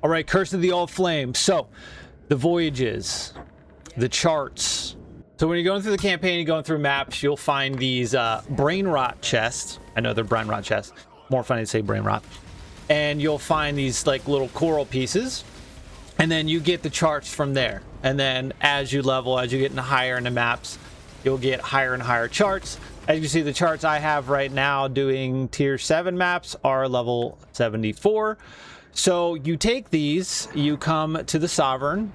All right, Curse of the Allflame. So, the voyages, the charts. So when you're going through the campaign, you're going through maps, you'll find these brain rot chests. I know they're brain rot chests. More funny to say brain rot. And you'll find these like little coral pieces. And then you get the charts from there. And then as you level, as you get higher in the maps, you'll get higher and higher charts. As you can see, the charts I have right now doing tier 7 maps are level 74. So you take these, you come to the Sovereign,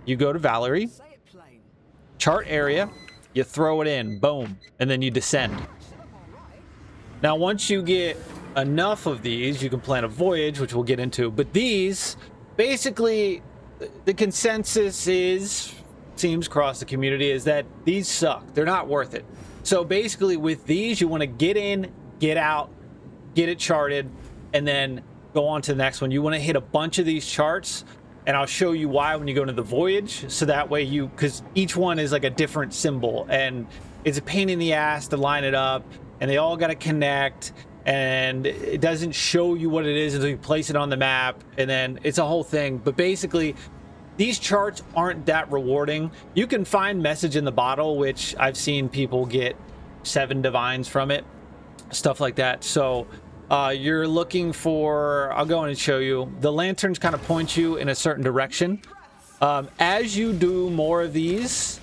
you go to Valerie, chart area, you throw it in, boom, and then you descend. Now, once you get enough of these, you can plan a voyage, which we'll get into. But these, basically, the consensus seems across the community, is that these suck. They're not worth it. So basically, with these, you want to get in, get out, get it charted, and then go on to the next one. You want to hit a bunch of these charts, and I'll show you why when you go into the voyage. So that way because each one is like a different symbol, and it's a pain in the ass to line it up, and they all got to connect, and it doesn't show you what it is until you place it on the map, and then it's a whole thing. But basically, these charts aren't that rewarding. You can find message in the bottle, which I've seen people get 7 divines from it, stuff like that. So you're looking for, I'll go in and show you. The lanterns kind of point you in a certain direction. As you do more of these,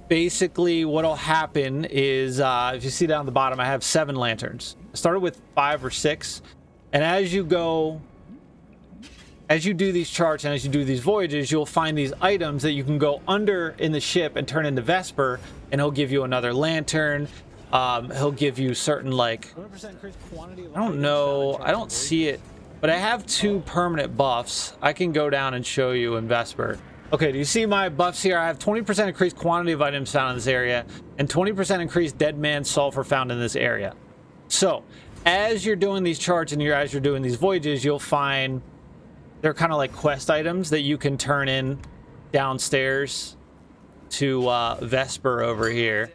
basically what'll happen is, if you see down the bottom, I have 7 lanterns. I started with 5 or 6. And as you do these charts and as you do these voyages, you'll find these items that you can go under in the ship and turn into Vesper, and he'll give you another lantern. He'll give you certain, like, I don't know, I don't see it, but I have 2 permanent buffs. I can go down and show you in Vesper. Okay, do you see my buffs here? I have 20% increased quantity of items found in this area and 20% increased dead man sulfur found in this area. So as you're doing these charts and as you're doing these voyages, you'll find they're kind of like quest items that you can turn in downstairs to Vesper over here.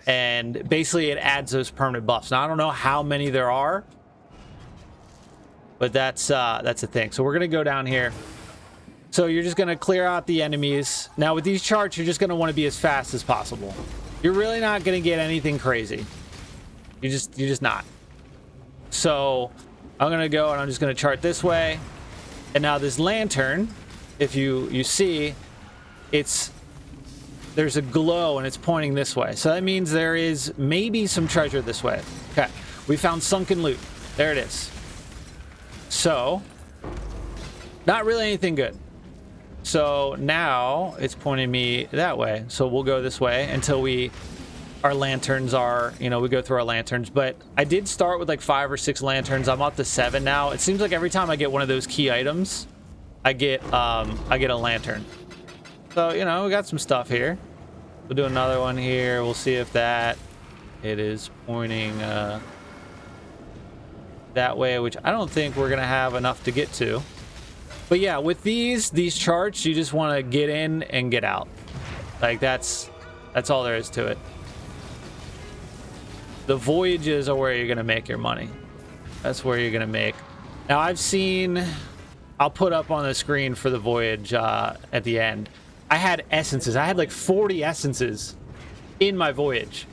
And basically it adds those permanent buffs. Now, I don't know how many there are, but that's a thing. So we're going to go down here. So you're just going to clear out the enemies. Now, with these charts, you're just going to want to be as fast as possible. You're really not going to get anything crazy. You're just not. So I'm going to go and I'm just going to chart this way. And now this lantern, if you see, there's a glow and it's pointing this way. So that means there is maybe some treasure this way. Okay, we found sunken loot. There it is. So, not really anything good. So now it's pointing me that way. So we'll go this way until our lanterns are, we go through our lanterns. But I did start with like 5 or 6 lanterns. I'm up to 7 now. It seems like every time I get one of those key items, I get a lantern. So, we got some stuff here. We'll do another one here. We'll see if it is pointing that way, which I don't think we're going to have enough to get to. But yeah, with these charts, you just want to get in and get out. Like, that's all there is to it. The voyages are where you're going to make your money. That's where you're going to make. Now, I'll put up on the screen for the voyage at the end. I had essences. I had like 40 essences in my voyage.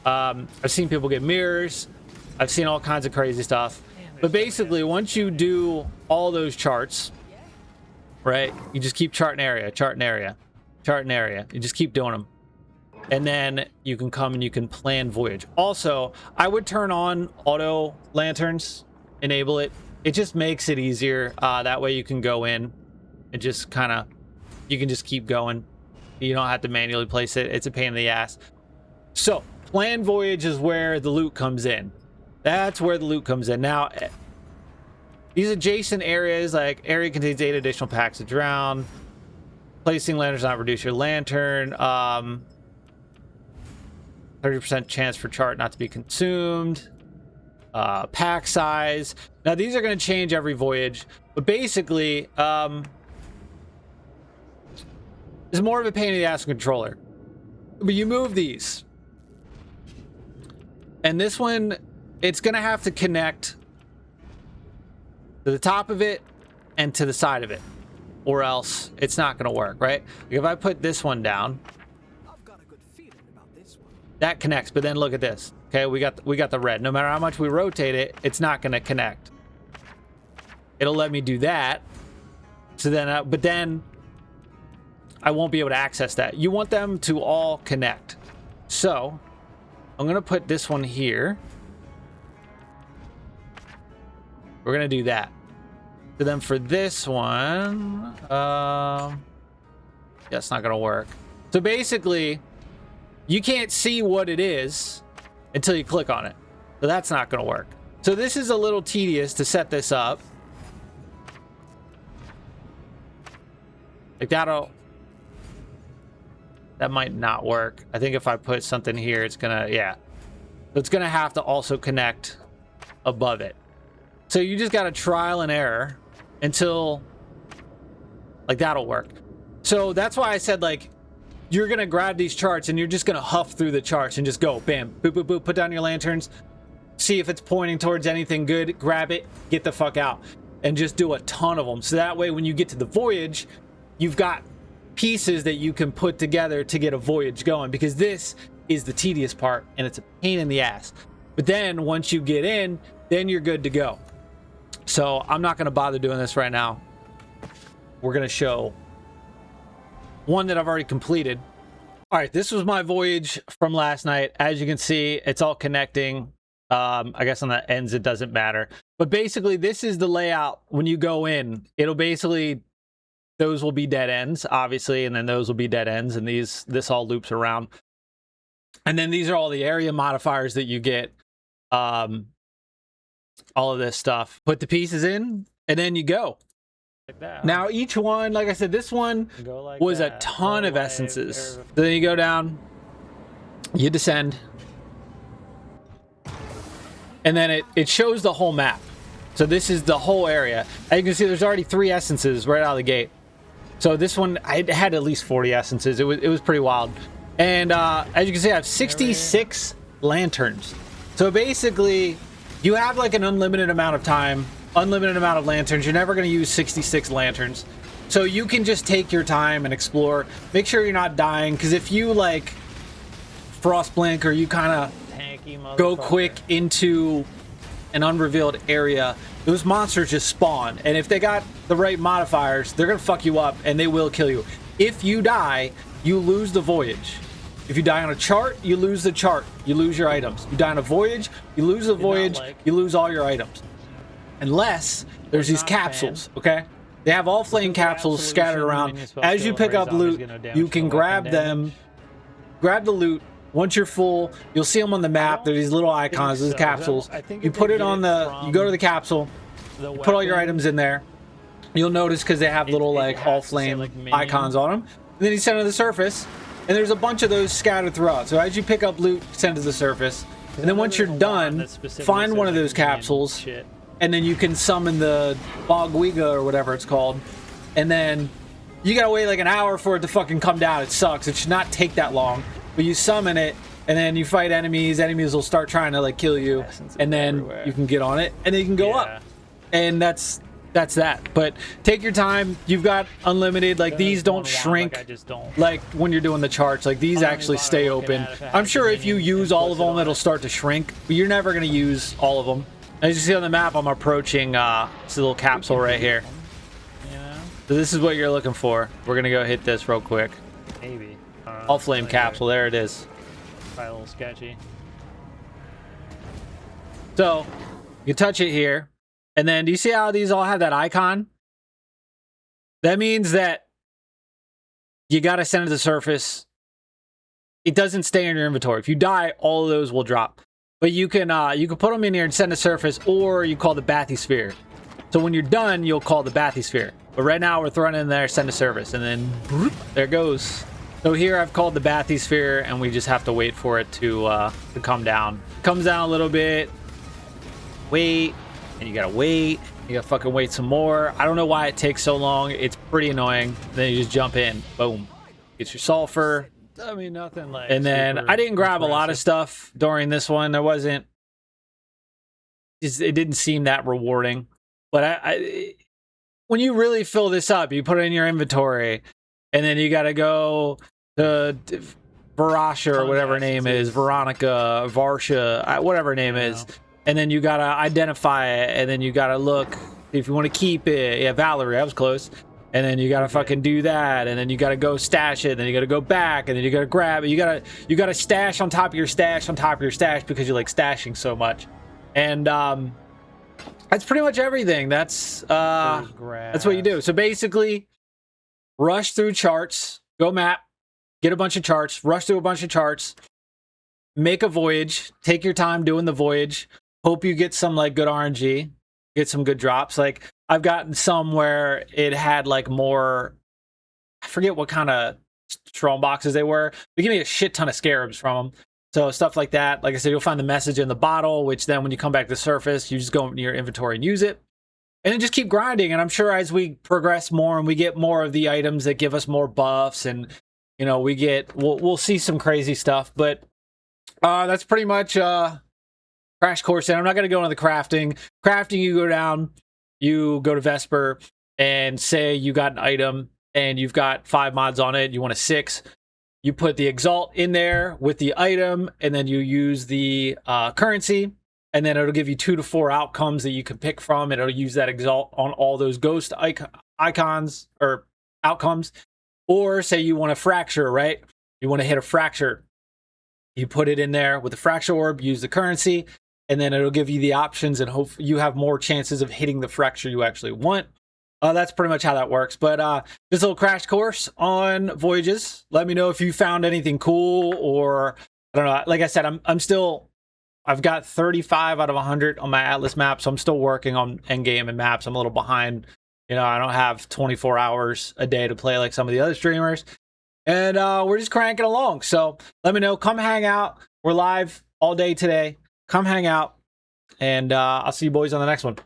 I've seen people get mirrors. I've seen all kinds of crazy stuff. But basically, once you do all those charts, right, you just keep charting area, charting area, charting area. You just keep doing them. And then you can come and you can plan voyage. Also, I would turn on auto lanterns, enable it. It just makes it easier. That way you can go in and just you can just keep going. You don't have to manually place it. It's a pain in the ass. So, planned voyage is where the loot comes in. That's where the loot comes in. Now, these adjacent areas, like area contains 8 additional packs of drown. Placing lanterns not reduce your lantern. 30% chance for chart not to be consumed. Pack size. Now, these are going to change every voyage. But basically, it's more of a pain in the ass controller. But you move these. And this one, it's going to have to connect to the top of it and to the side of it, or else it's not going to work, right? Like if I put this one down, I've got a good feeling about this one. that connects, but then look at this. Okay, we got the red. No matter how much we rotate it, it's not going to connect. It'll let me do that. So then, but then I won't be able to access that. You want them to all connect. So I'm going to put this one here. We're going to do that. So then for this one, that's not going to work. So basically, you can't see what it is until you click on it. So that's not going to work. So this is a little tedious to set this up. Like that might not work. I think if I put something here, it's gonna, yeah. So it's gonna have to also connect above it. So you just gotta trial and error until, like, that'll work. So that's why I said, like, you're gonna grab these charts and you're just gonna huff through the charts and just go bam, boop, boop, boop, put down your lanterns, see if it's pointing towards anything good, grab it, get the fuck out, and just do a ton of them. So that way when you get to the voyage, you've got pieces that you can put together to get a voyage going, because this is the tedious part and it's a pain in the ass. But then once you get in, then you're good to go. So I'm not going to bother doing this right now. We're going to show one that I've already completed. All right, this was my voyage from last night. As you can see, it's all connecting. I guess on the ends it doesn't matter, but basically this is the layout. When you go in, it'll basically, those will be dead ends, obviously, and then those will be dead ends, and this all loops around. And then these are all the area modifiers that you get. All of this stuff. Put the pieces in, and then you go. Like that. Now each one, like I said, this one like was a ton of essences. So then you go down, you descend, and then it shows the whole map. So this is the whole area. As you can see, there's already 3 essences right out of the gate. So this one, I had at least 40 essences. It was pretty wild. And as you can see, I have 66 lanterns. So basically, you have like an unlimited amount of time, unlimited amount of lanterns. You're never going to use 66 lanterns. So you can just take your time and explore. Make sure you're not dying, because if you like frost blink or you kind of go quick into an unrevealed area, those monsters just spawn, and if they got the right modifiers, they're gonna fuck you up and they will kill you. If you die, you lose the voyage. If you die on a chart, you lose the chart, you lose your items. You die on a voyage, you lose the voyage, you lose all your items, unless there's these capsules. Okay, they have Allflame capsules scattered around. As you pick up loot, you can grab them, grab the loot. Once you're full, you'll see them on the map. They're these little icons, these capsules. You put it on the, you go to the capsule, you put all your items in there. You'll notice because they have little like Allflame icons on them. And then you send it to the surface, and there's a bunch of those scattered throughout. So as you pick up loot, send it to the surface. And then once you're done, find one of those capsules, and then you can summon the Bogwiga or whatever it's called. And then you gotta wait like an hour for it to fucking come down. It sucks. It should not take that long. But you summon it, and then you fight enemies. Enemies will start trying to like kill you, and then you can get on it, and then you can go up. And that's that. But take your time. You've got unlimited. Like these don't shrink. Like when you're doing the charts, like these actually stay open. I'm sure if you use all of them, it'll start to shrink. But you're never gonna use all of them. As you see on the map, I'm approaching this little capsule right here. So this is what you're looking for. We're gonna go hit this real quick. Maybe. Allflame capsule, there it is. Probably a little sketchy. So you touch it here, and then do you see how these all have that icon? That means that you got to send it to the surface. It doesn't stay in your inventory. If you die, all of those will drop. But you can put them in here and send to surface, or you call the bathysphere. So when you're done, you'll call the bathysphere. But right now we're throwing it in there, send to service, and then there it goes. So here I've called the bathysphere, and we just have to wait for it to come down. Comes down a little bit. Wait, and you gotta wait. You gotta fucking wait some more. I don't know why it takes so long. It's pretty annoying. Then you just jump in. Boom. Get your sulfur. I mean, nothing like. And then I didn't grab a lot of stuff during this one. There wasn't. It didn't seem that rewarding. But when you really fill this up, you put it in your inventory, and then you got to go to Varasha or whatever her name is, Veronica, Varsha, whatever her name is, and then you got to identify it, and then you got to look if you want to keep it. Yeah, Valerie, I was close. And then you got to fucking do that, and then you got to go stash it, then you got to go back, and then you got to grab it. You got to stash on top of your stash on top of your stash because you like stashing so much. And that's pretty much everything. That's what you do. So basically, rush through charts, go map, get a bunch of charts, rush through a bunch of charts, make a voyage, take your time doing the voyage, hope you get some like good RNG, get some good drops. Like I've gotten some where it had like more, I forget what kind of strong boxes they were. They give me a shit ton of scarabs from them. So stuff like that. Like I said, you'll find the message in the bottle, which then when you come back to the surface, you just go into your inventory and use it. And then just keep grinding. And I'm sure as we progress more and we get more of the items that give us more buffs, and you know, we'll see some crazy stuff. But that's pretty much crash course. And I'm not going to go into the crafting. Crafting, you go down, you go to Vesper, and say you got an item and you've got 5 mods on it, you want a 6. You put the Exalt in there with the item, and then you use the currency, and then it'll give you 2 to 4 outcomes that you can pick from, and it'll use that Exalt on all those ghost icons or outcomes. Or say you want a fracture, right? You want to hit a fracture. You put it in there with the fracture orb, use the currency, and then it'll give you the options, and hope you have more chances of hitting the fracture you actually want. That's pretty much how that works. But just a little crash course on voyages. Let me know if you found anything cool, or I don't know. Like I said, I've got 35 out of 100 on my Atlas map, so I'm still working on Endgame and maps. I'm a little behind. You know, I don't have 24 hours a day to play like some of the other streamers. And we're just cranking along. So let me know. Come hang out. We're live all day today. Come hang out. And I'll see you boys on the next one.